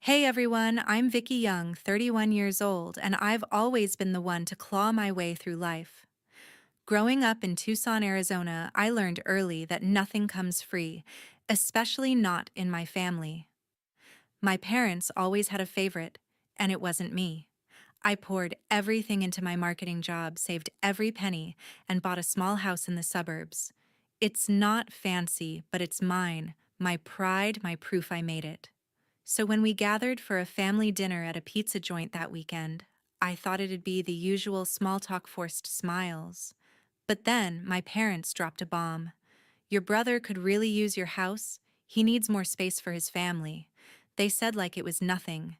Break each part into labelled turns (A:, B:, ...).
A: Hey everyone, I'm Vicky Young, 31 years old, and I've always been the one to claw my way through life. Growing up in Tucson, Arizona, I learned early that nothing comes free, especially not in my family. My parents always had a favorite, and it wasn't me. I poured everything into my marketing job, saved every penny, and bought a small house in the suburbs. It's not fancy, but it's mine, my pride, my proof I made it. So when we gathered for a family dinner at a pizza joint that weekend, I thought it'd be the usual small talk forced smiles. But then my parents dropped a bomb. Your brother could really use your house. He needs more space for his family. They said like it was nothing.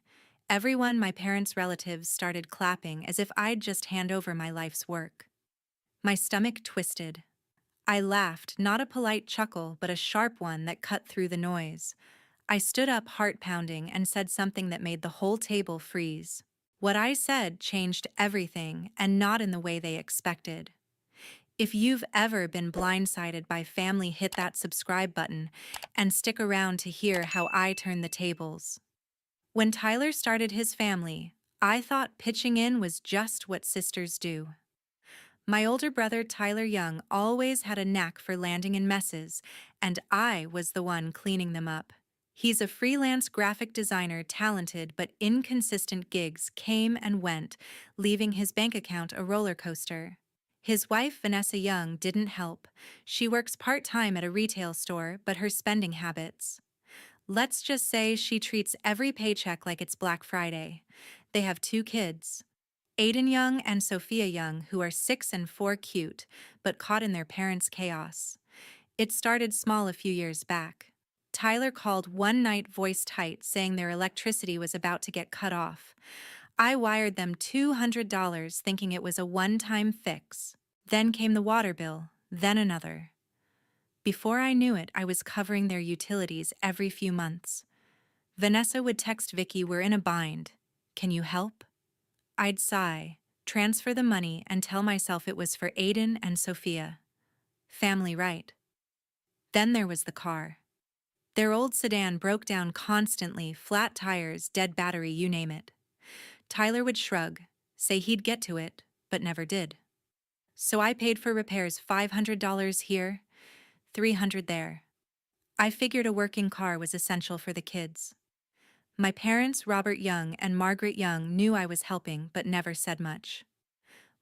A: Everyone, my parents' relatives, started clapping as if I'd just hand over my life's work. My stomach twisted. I laughed, not a polite chuckle, but a sharp one that cut through the noise. I stood up, heart pounding, and said something that made the whole table freeze. What I said changed everything, and not in the way they expected. If you've ever been blindsided by family, hit that subscribe button and stick around to hear how I turn the tables. When Tyler started his family, I thought pitching in was just what sisters do. My older brother, Tyler Young, always had a knack for landing in messes, and I was the one cleaning them up. He's a freelance graphic designer, talented but inconsistent gigs came and went, leaving his bank account a roller coaster. His wife, Vanessa Young, didn't help. She works part-time at a retail store, but her spending habits. Let's just say she treats every paycheck like it's Black Friday. They have two kids, Aiden Young and Sophia Young, who are 6 and 4, cute, but caught in their parents' chaos. It started small a few years back. Tyler called one night voice tight, saying their electricity was about to get cut off. I wired them $200 thinking it was a one-time fix. Then came the water bill, then another. Before I knew it, I was covering their utilities every few months. Vanessa would text Vicky, "We're in a bind. Can you help?" I'd sigh, transfer the money, and tell myself it was for Aiden and Sophia. Family right. Then there was the car. Their old sedan broke down constantly, flat tires, dead battery, you name it. Tyler would shrug, say he'd get to it, but never did. So I paid for repairs, $500 here, $300 there. I figured a working car was essential for the kids. My parents, Robert Young and Margaret Young, knew I was helping but never said much.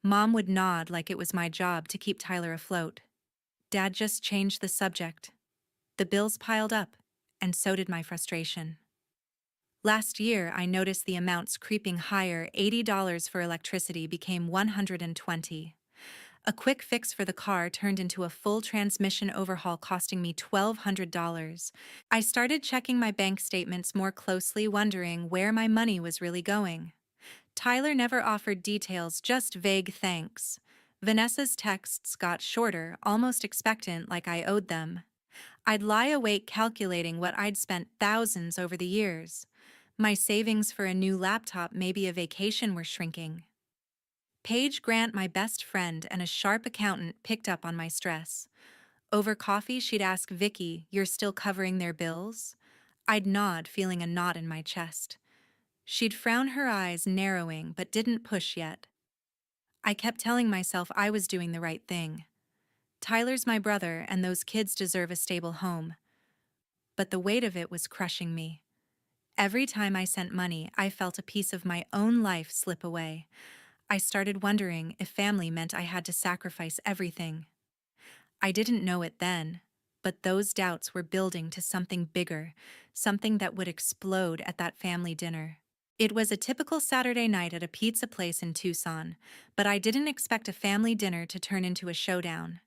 A: Mom would nod like it was my job to keep Tyler afloat. Dad just changed the subject. The bills piled up, and so did my frustration. Last year, I noticed the amounts creeping higher. $80 for electricity became $120. A quick fix for the car turned into a full transmission overhaul costing me $1,200. I started checking my bank statements more closely, wondering where my money was really going. Tyler never offered details, just vague thanks. Vanessa's texts got shorter, almost expectant, like I owed them. I'd lie awake calculating what I'd spent thousands over the years. My savings for a new laptop, maybe a vacation, were shrinking. Paige Grant, my best friend and a sharp accountant, picked up on my stress. Over coffee, she'd ask, "Vicky, you're still covering their bills?" I'd nod, feeling a knot in my chest. She'd frown, her eyes narrowing, but didn't push yet. I kept telling myself I was doing the right thing. Tyler's my brother, and those kids deserve a stable home. But the weight of it was crushing me. Every time I sent money, I felt a piece of my own life slip away. I started wondering if family meant I had to sacrifice everything. I didn't know it then, but those doubts were building to something bigger, something that would explode at that family dinner. It was a typical Saturday night at a pizza place in Tucson, but I didn't expect a family dinner to turn into a showdown.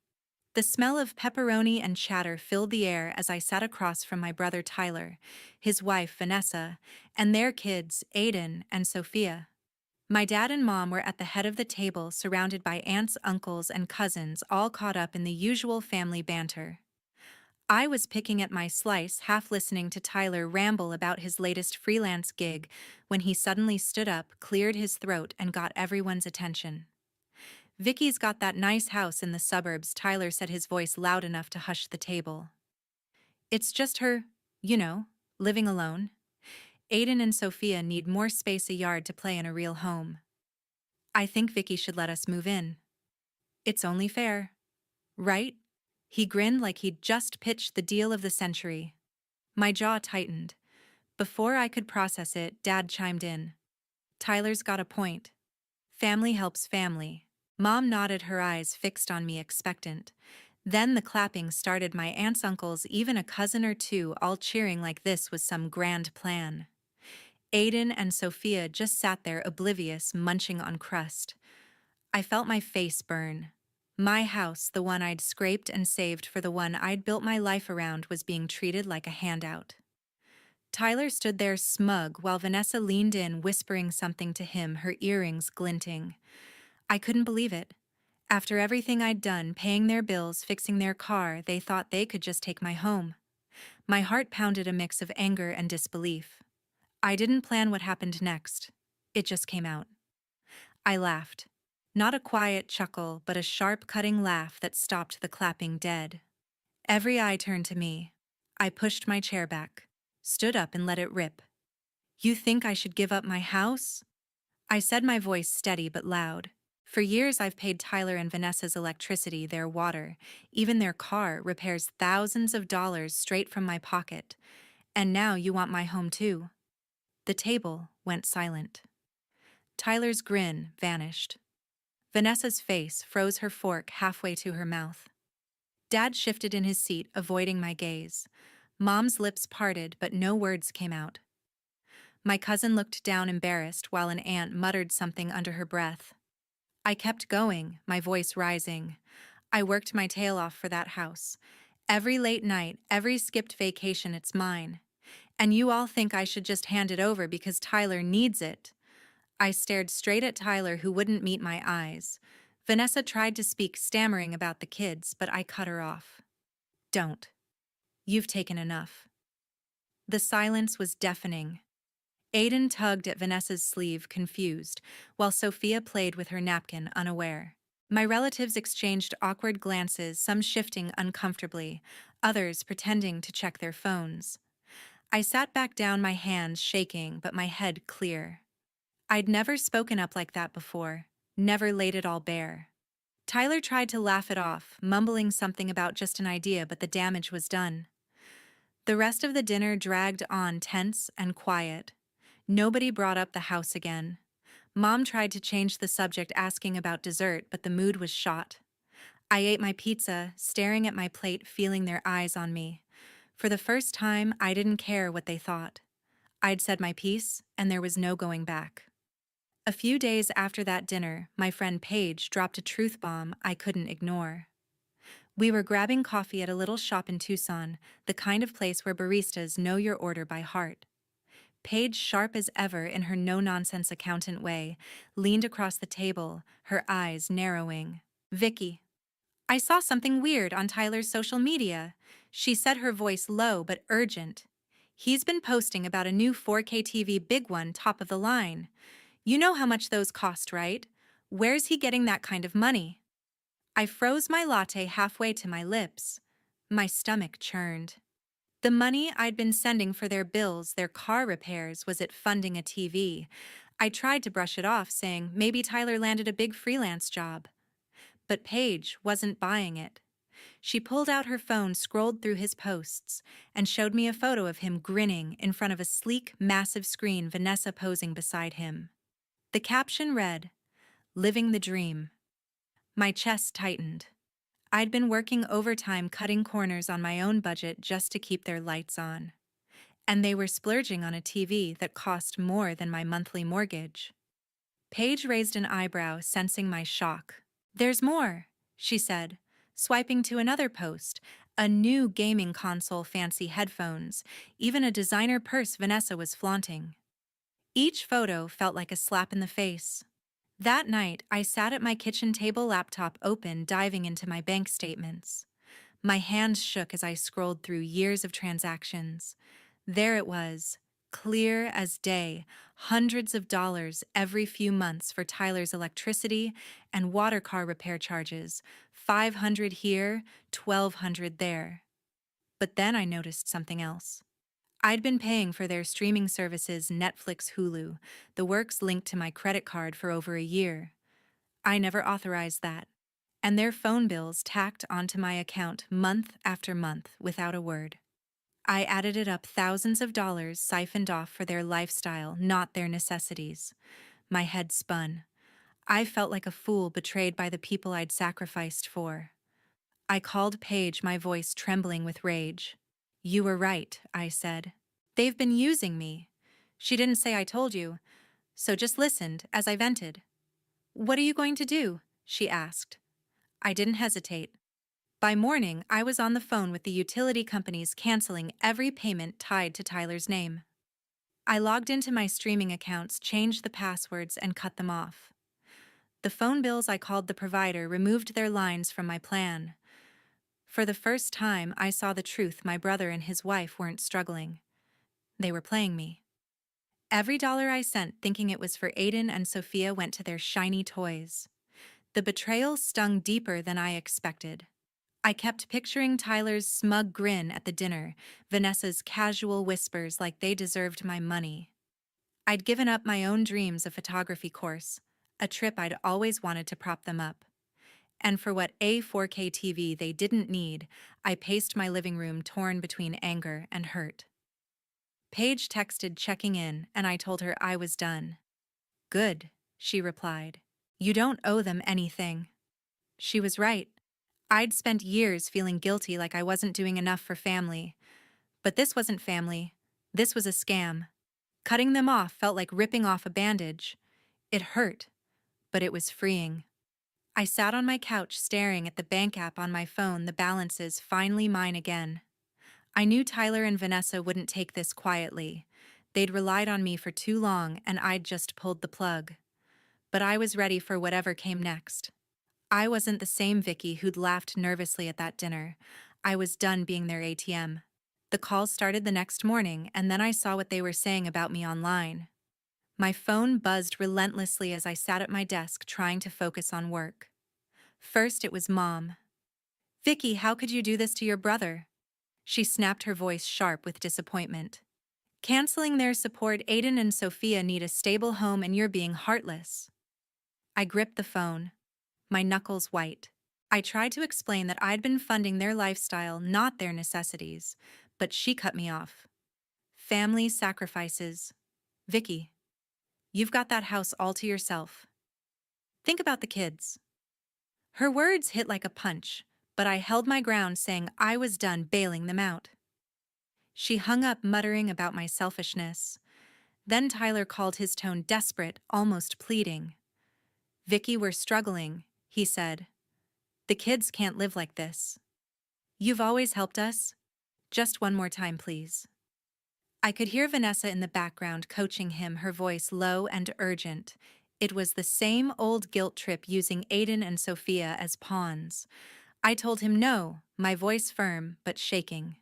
A: The smell of pepperoni and chatter filled the air as I sat across from my brother Tyler, his wife Vanessa, and their kids Aiden and Sophia. My dad and mom were at the head of the table, surrounded by aunts, uncles, and cousins, all caught up in the usual family banter. I was picking at my slice, half listening to Tyler ramble about his latest freelance gig, when he suddenly stood up, cleared his throat, and got everyone's attention. "Vicky's got that nice house in the suburbs," Tyler said, his voice loud enough to hush the table. "It's just her, you know, living alone. Aiden and Sophia need more space a yard to play in a real home. I think Vicky should let us move in. It's only fair. Right? He grinned like he'd just pitched the deal of the century. My jaw tightened. Before I could process it, Dad chimed in. Tyler's got a point. Family helps family. Mom nodded, her eyes fixed on me, expectant. Then the clapping started, my aunts, uncles, even a cousin or two, all cheering like this was some grand plan. Aiden and Sophia just sat there oblivious, munching on crust. I felt my face burn. My house, the one I'd scraped and saved for the one I'd built my life around, was being treated like a handout. Tyler stood there smug while Vanessa leaned in, whispering something to him, her earrings glinting. I couldn't believe it. After everything I'd done, paying their bills, fixing their car, they thought they could just take my home. My heart pounded, a mix of anger and disbelief. I didn't plan what happened next. It just came out. I laughed. Not a quiet chuckle, but a sharp, cutting laugh that stopped the clapping dead. Every eye turned to me. I pushed my chair back, stood up, and let it rip. You think I should give up my house? I said, my voice steady but loud. For years I've paid Tyler and Vanessa's electricity, their water, even their car, repairs, thousands of dollars straight from my pocket. And now you want my home too? The table went silent. Tyler's grin vanished. Vanessa's face froze, her fork halfway to her mouth. Dad shifted in his seat, avoiding my gaze. Mom's lips parted, but no words came out. My cousin looked down, embarrassed, while an aunt muttered something under her breath. I kept going, my voice rising. I worked my tail off for that house. Every late night, every skipped vacation, it's mine. And you all think I should just hand it over because Tyler needs it. I stared straight at Tyler, who wouldn't meet my eyes. Vanessa tried to speak, stammering about the kids, but I cut her off. Don't. You've taken enough. The silence was deafening. Aiden tugged at Vanessa's sleeve, confused, while Sophia played with her napkin, unaware. My relatives exchanged awkward glances, some shifting uncomfortably, others pretending to check their phones. I sat back down, my hands shaking, but my head clear. I'd never spoken up like that before, never laid it all bare. Tyler tried to laugh it off, mumbling something about just an idea, but the damage was done. The rest of the dinner dragged on, tense and quiet. Nobody brought up the house again. Mom tried to change the subject, asking about dessert, but the mood was shot. I ate my pizza, staring at my plate, feeling their eyes on me. For the first time, I didn't care what they thought. I'd said my piece, and there was no going back. A few days after that dinner, my friend Paige dropped a truth bomb I couldn't ignore. We were grabbing coffee at a little shop in Tucson, the kind of place where baristas know your order by heart. Paige, sharp as ever in her no-nonsense accountant way, leaned across the table, her eyes narrowing. Vicky, I saw something weird on Tyler's social media, she said, her voice low but urgent. He's been posting about a new 4K TV, big one, top of the line. You know how much those cost, right? Where's he getting that kind of money? I froze my latte halfway to my lips. My stomach churned. The money I'd been sending for their bills, their car repairs, was it funding a TV? I tried to brush it off, saying maybe Tyler landed a big freelance job. But Paige wasn't buying it. She pulled out her phone, scrolled through his posts, and showed me a photo of him grinning in front of a sleek, massive screen, Vanessa posing beside him. The caption read, "Living the dream." My chest tightened. I'd been working overtime, cutting corners on my own budget just to keep their lights on. And they were splurging on a TV that cost more than my monthly mortgage. Paige raised an eyebrow, sensing my shock. "There's more," she said, swiping to another post, a new gaming console, fancy headphones, even a designer purse Vanessa was flaunting. Each photo felt like a slap in the face. That night, I sat at my kitchen table, laptop open, diving into my bank statements. My hands shook as I scrolled through years of transactions. There it was, clear as day, hundreds of dollars every few months for Tyler's electricity and water car repair charges, $500 here, $1,200 there. But then I noticed something else. I'd been paying for their streaming services Netflix, Hulu, the works linked to my credit card for over a year. I never authorized that. And their phone bills tacked onto my account month after month without a word. I added it up thousands of dollars siphoned off for their lifestyle, not their necessities. My head spun. I felt like a fool betrayed by the people I'd sacrificed for. I called Paige, my voice trembling with rage. "You were right," I said. "They've been using me." She didn't say I told you, so just listened as I vented. "What are you going to do?" she asked. I didn't hesitate. By morning, I was on the phone with the utility companies canceling every payment tied to Tyler's name. I logged into my streaming accounts, changed the passwords, and cut them off. The phone bills I called the provider removed their lines from my plan. For the first time, I saw the truth: my brother and his wife weren't struggling. They were playing me. Every dollar I sent thinking it was for Aiden and Sophia went to their shiny toys. The betrayal stung deeper than I expected. I kept picturing Tyler's smug grin at the dinner, Vanessa's casual whispers like they deserved my money. I'd given up my own dreams, a photography course, a trip I'd always wanted to prop them up. And for what a 4K TV they didn't need, I paced my living room torn between anger and hurt. Paige texted checking in, and I told her I was done. "Good," she replied. "You don't owe them anything." She was right. I'd spent years feeling guilty, like I wasn't doing enough for family. But this wasn't family. This was a scam. Cutting them off felt like ripping off a bandage. It hurt, but it was freeing. I sat on my couch staring at the bank app on my phone, the balances finally mine again. I knew Tyler and Vanessa wouldn't take this quietly. They'd relied on me for too long, and I'd just pulled the plug. But I was ready for whatever came next. I wasn't the same Vicky who'd laughed nervously at that dinner. I was done being their ATM. The calls started the next morning, and then I saw what they were saying about me online. My phone buzzed relentlessly as I sat at my desk trying to focus on work. First, it was Mom. "Vicky, how could you do this to your brother?" She snapped, her voice sharp with disappointment. "Canceling their support, Aiden and Sophia need a stable home, and you're being heartless." I gripped the phone, my knuckles white. I tried to explain that I'd been funding their lifestyle, not their necessities, but she cut me off. "Family sacrifices. Vicky, you've got that house all to yourself. Think about the kids." Her words hit like a punch, but I held my ground, saying I was done bailing them out. She hung up, muttering about my selfishness. Then Tyler called, his tone desperate, almost pleading. "Vicky, we're struggling," he said. "The kids can't live like this. You've always helped us. Just one more time, please." I could hear Vanessa in the background coaching him, her voice low and urgent. It was the same old guilt trip, using Aiden and Sophia as pawns. I told him no, my voice firm but shaking.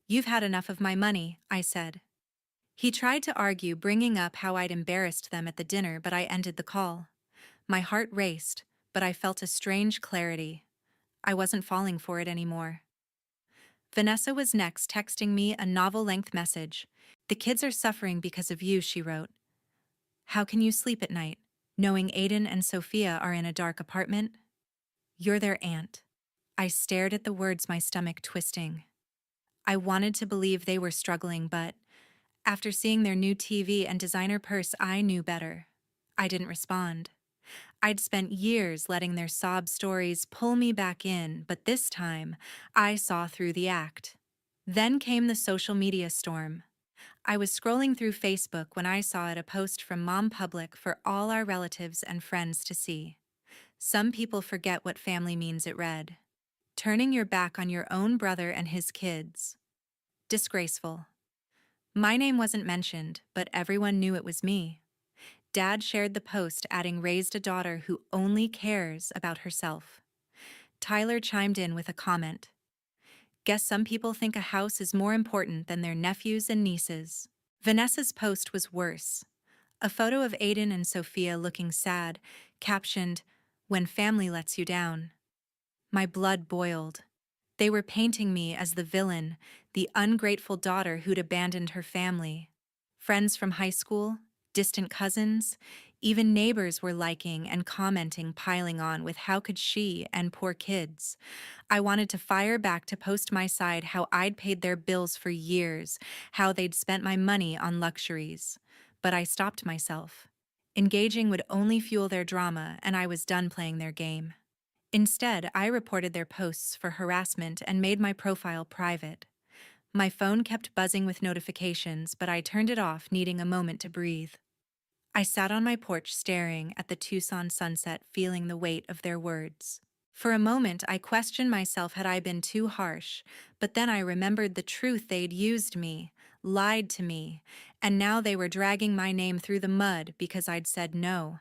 A: "You've had enough of my money," I said. He tried to argue, bringing up how I'd embarrassed them at the dinner, but I ended the call. My heart raced, but I felt a strange clarity. I wasn't falling for it anymore. Vanessa was next, texting me a novel-length message. "The kids are suffering because of you," she wrote. "How can you sleep at night, knowing Aiden and Sophia are in a dark apartment? You're their aunt." I stared at the words, my stomach twisting. I wanted to believe they were struggling, but after seeing their new TV and designer purse, I knew better. I didn't respond. I'd spent years letting their sob stories pull me back in, but this time, I saw through the act. Then came the social media storm. I was scrolling through Facebook when I saw it, a post from Mom, public for all our relatives and friends to see. "Some people forget what family means," it read. "Turning your back on your own brother and his kids. Disgraceful." My name wasn't mentioned, but everyone knew it was me. Dad shared the post, adding, "Raised a daughter who only cares about herself." Tyler chimed in with a comment. "Guess some people think a house is more important than their nephews and nieces." Vanessa's post was worse. A photo of Aiden and Sophia looking sad, captioned, "When family lets you down." My blood boiled. They were painting me as the villain, the ungrateful daughter who'd abandoned her family. Friends from high school, distant cousins, even neighbors were liking and commenting, piling on with how could she and poor kids. I wanted to fire back to post my side how I'd paid their bills for years, how they'd spent my money on luxuries. But I stopped myself. Engaging would only fuel their drama, and I was done playing their game. Instead, I reported their posts for harassment and made my profile private. My phone kept buzzing with notifications, but I turned it off, needing a moment to breathe. I sat on my porch staring at the Tucson sunset, feeling the weight of their words. For a moment, I questioned myself, had I been too harsh, but then I remembered the truth: they'd used me, lied to me, and now they were dragging my name through the mud because I'd said no.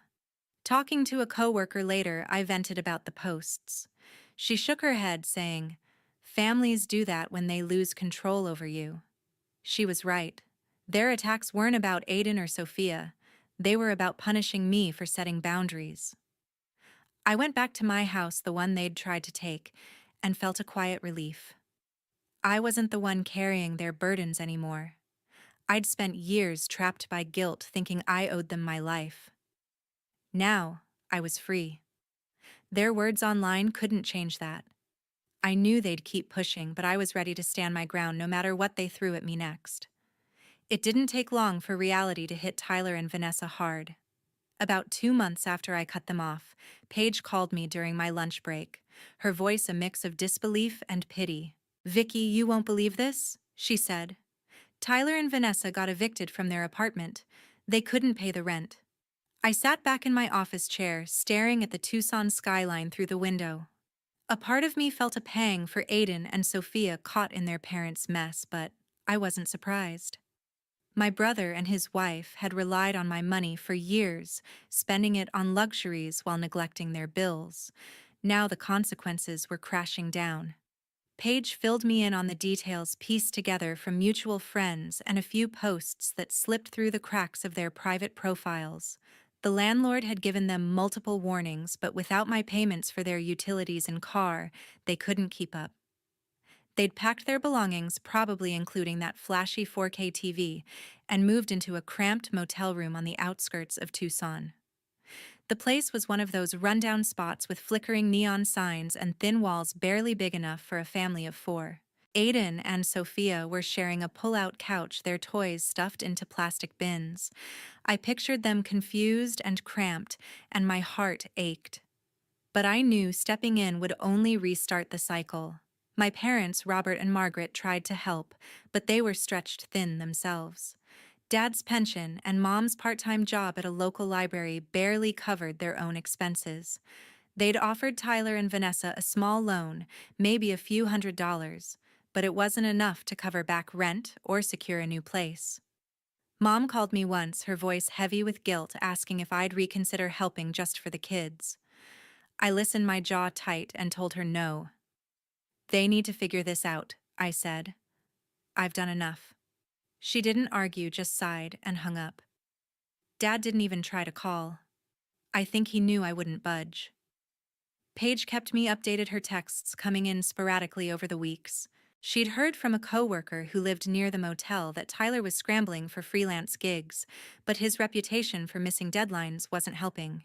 A: Talking to a coworker later, I vented about the posts. She shook her head, saying, "Families do that when they lose control over you." She was right. Their attacks weren't about Aiden or Sophia. They were about punishing me for setting boundaries. I went back to my house, the one they'd tried to take, and felt a quiet relief. I wasn't the one carrying their burdens anymore. I'd spent years trapped by guilt, thinking I owed them my life. Now, I was free. Their words online couldn't change that. I knew they'd keep pushing, but I was ready to stand my ground no matter what they threw at me next. It didn't take long for reality to hit Tyler and Vanessa hard. About 2 months after I cut them off, Paige called me during my lunch break, her voice a mix of disbelief and pity. "Vicky, you won't believe this," she said. "Tyler and Vanessa got evicted from their apartment. They couldn't pay the rent." I sat back in my office chair, staring at the Tucson skyline through the window. A part of me felt a pang for Aiden and Sophia caught in their parents' mess, but I wasn't surprised. My brother and his wife had relied on my money for years, spending it on luxuries while neglecting their bills. Now the consequences were crashing down. Paige filled me in on the details pieced together from mutual friends and a few posts that slipped through the cracks of their private profiles. The landlord had given them multiple warnings, but without my payments for their utilities and car, they couldn't keep up. They'd packed their belongings, probably including that flashy 4K TV, and moved into a cramped motel room on the outskirts of Tucson. The place was one of those rundown spots with flickering neon signs and thin walls barely big enough for a family of 4. Aiden and Sophia were sharing a pull-out couch, their toys stuffed into plastic bins. I pictured them confused and cramped, and my heart ached. But I knew stepping in would only restart the cycle. My parents, Robert and Margaret, tried to help, but they were stretched thin themselves. Dad's pension and Mom's part-time job at a local library barely covered their own expenses. They'd offered Tyler and Vanessa a small loan, maybe a few $100s, but it wasn't enough to cover back rent or secure a new place. Mom called me once, her voice heavy with guilt, asking if I'd reconsider helping just for the kids. I listened, my jaw tight, and told her no. "They need to figure this out," I said. "I've done enough." She didn't argue, just sighed and hung up. Dad didn't even try to call. I think he knew I wouldn't budge. Paige kept me updated, her texts coming in sporadically over the weeks. She'd heard from a coworker who lived near the motel that Tyler was scrambling for freelance gigs, but his reputation for missing deadlines wasn't helping.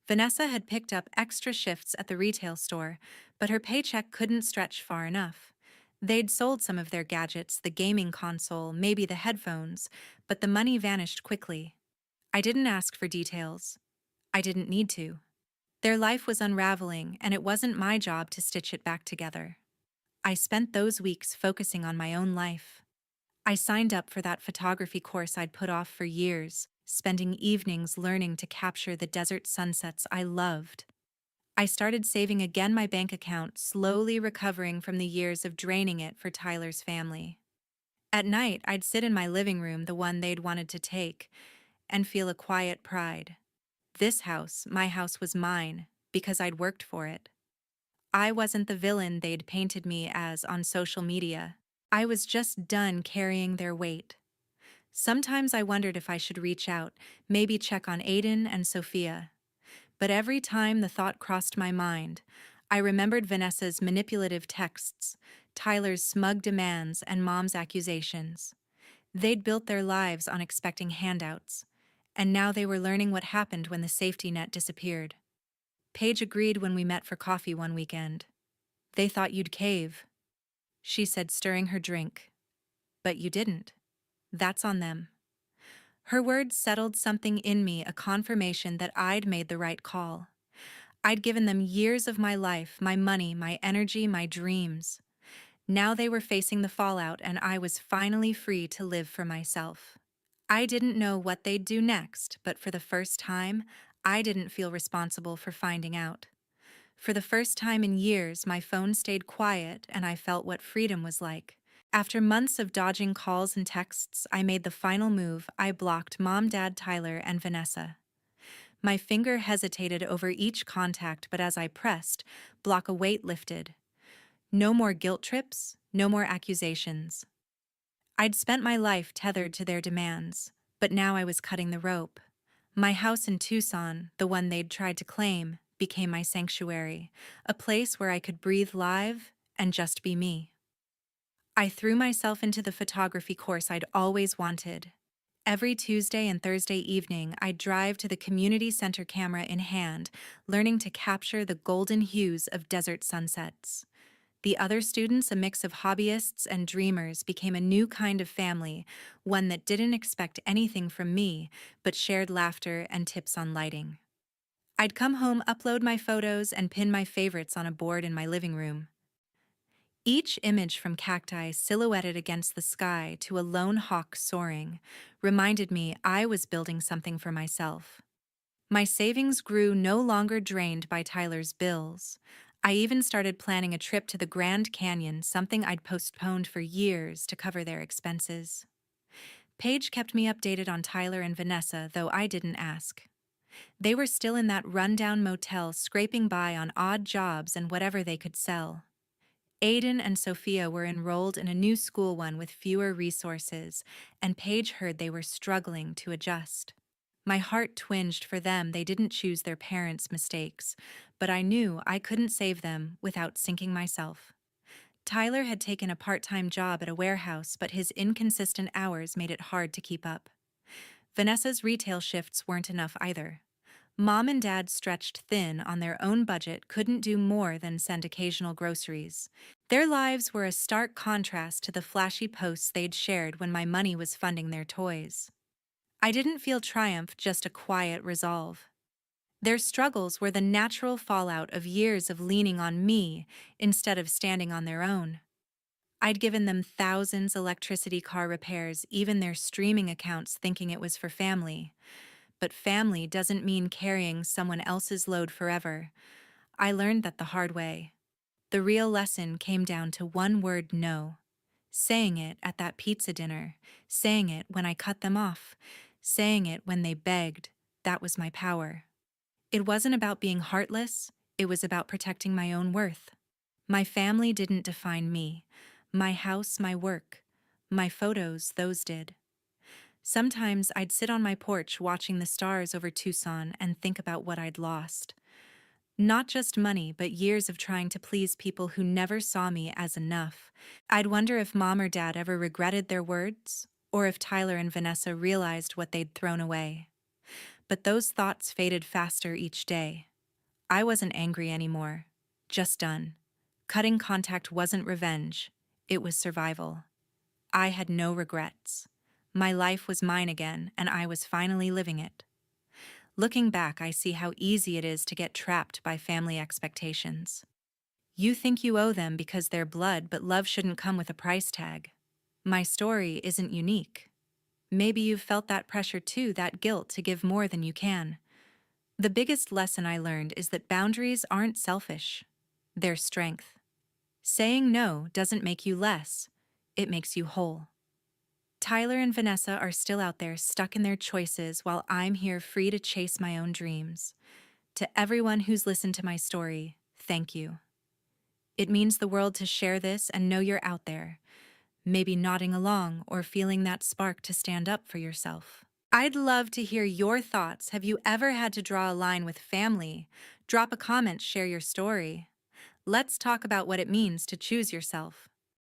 A: Vanessa had picked up extra shifts at the retail store, but her paycheck couldn't stretch far enough. They'd sold some of their gadgets, the gaming console, maybe the headphones, but the money vanished quickly. I didn't ask for details. I didn't need to. Their life was unraveling, and it wasn't my job to stitch it back together. I spent those weeks focusing on my own life. I signed up for that photography course I'd put off for years, spending evenings learning to capture the desert sunsets I loved. I started saving again, my bank account slowly recovering from the years of draining it for Tyler's family. At night, I'd sit in my living room, the one they'd wanted to take, and feel a quiet pride. This house, my house, was mine because I'd worked for it. I wasn't the villain they'd painted me as on social media. I was just done carrying their weight. Sometimes I wondered if I should reach out, maybe check on Aiden and Sophia. But every time the thought crossed my mind, I remembered Vanessa's manipulative texts, Tyler's smug demands and Mom's accusations. They'd built their lives on expecting handouts, and now they were learning what happened when the safety net disappeared. Paige agreed when we met for coffee one weekend. They thought you'd cave, she said, stirring her drink. But you didn't. That's on them. Her words settled something in me, a confirmation that I'd made the right call. I'd given them years of my life, my money, my energy, my dreams. Now they were facing the fallout, and I was finally free to live for myself. I didn't know what they'd do next, but for the first time, I didn't feel responsible for finding out. For the first time in years, my phone stayed quiet and I felt what freedom was like. After months of dodging calls and texts, I made the final move. I blocked Mom, Dad, Tyler, and Vanessa. My finger hesitated over each contact, but as I pressed, block, a weight lifted. No more guilt trips, no more accusations. I'd spent my life tethered to their demands, but now I was cutting the rope. My house in Tucson, the one they'd tried to claim, became my sanctuary, a place where I could breathe live and just be me. I threw myself into the photography course I'd always wanted. Every Tuesday and Thursday evening, I'd drive to the community center, camera in hand, learning to capture the golden hues of desert sunsets. The other students, a mix of hobbyists and dreamers, became a new kind of family, one that didn't expect anything from me, but shared laughter and tips on lighting. I'd come home, upload my photos, and pin my favorites on a board in my living room. Each image, from cacti silhouetted against the sky to a lone hawk soaring, reminded me I was building something for myself. My savings grew, no longer drained by Tyler's bills. I even started planning a trip to the Grand Canyon, something I'd postponed for years, to cover their expenses. Paige kept me updated on Tyler and Vanessa, though I didn't ask. They were still in that rundown motel, scraping by on odd jobs and whatever they could sell. Aiden and Sophia were enrolled in a new school, one with fewer resources, and Paige heard they were struggling to adjust. My heart twinged for them. They didn't choose their parents' mistakes, but I knew I couldn't save them without sinking myself. Tyler had taken a part-time job at a warehouse, but his inconsistent hours made it hard to keep up. Vanessa's retail shifts weren't enough either. Mom and Dad, stretched thin on their own budget, couldn't do more than send occasional groceries. Their lives were a stark contrast to the flashy posts they'd shared when my money was funding their toys. I didn't feel triumph, just a quiet resolve. Their struggles were the natural fallout of years of leaning on me instead of standing on their own. I'd given them thousands, electricity, car repairs, even their streaming accounts, thinking it was for family. But family doesn't mean carrying someone else's load forever. I learned that the hard way. The real lesson came down to one word: no. Saying it at that pizza dinner, saying it when I cut them off, saying it when they begged, that was my power. It wasn't about being heartless, it was about protecting my own worth. My family didn't define me. My house, my work, my photos, those did. Sometimes I'd sit on my porch watching the stars over Tucson and think about what I'd lost. Not just money, but years of trying to please people who never saw me as enough. I'd wonder if Mom or Dad ever regretted their words, or if Tyler and Vanessa realized what they'd thrown away. But those thoughts faded faster each day. I wasn't angry anymore, just done. Cutting contact wasn't revenge, it was survival. I had no regrets. My life was mine again, and I was finally living it. Looking back, I see how easy it is to get trapped by family expectations. You think you owe them because they're blood, but love shouldn't come with a price tag. My story isn't unique. Maybe you've felt that pressure too, that guilt to give more than you can. The biggest lesson I learned is that boundaries aren't selfish. They're strength. Saying no doesn't make you less, it makes you whole. Tyler and Vanessa are still out there, stuck in their choices, while I'm here, free to chase my own dreams. To everyone who's listened to my story, thank you. It means the world to share this and know you're out there, maybe nodding along or feeling that spark to stand up for yourself. I'd love to hear your thoughts. Have you ever had to draw a line with family? Drop a comment, share your story. Let's talk about what it means to choose yourself.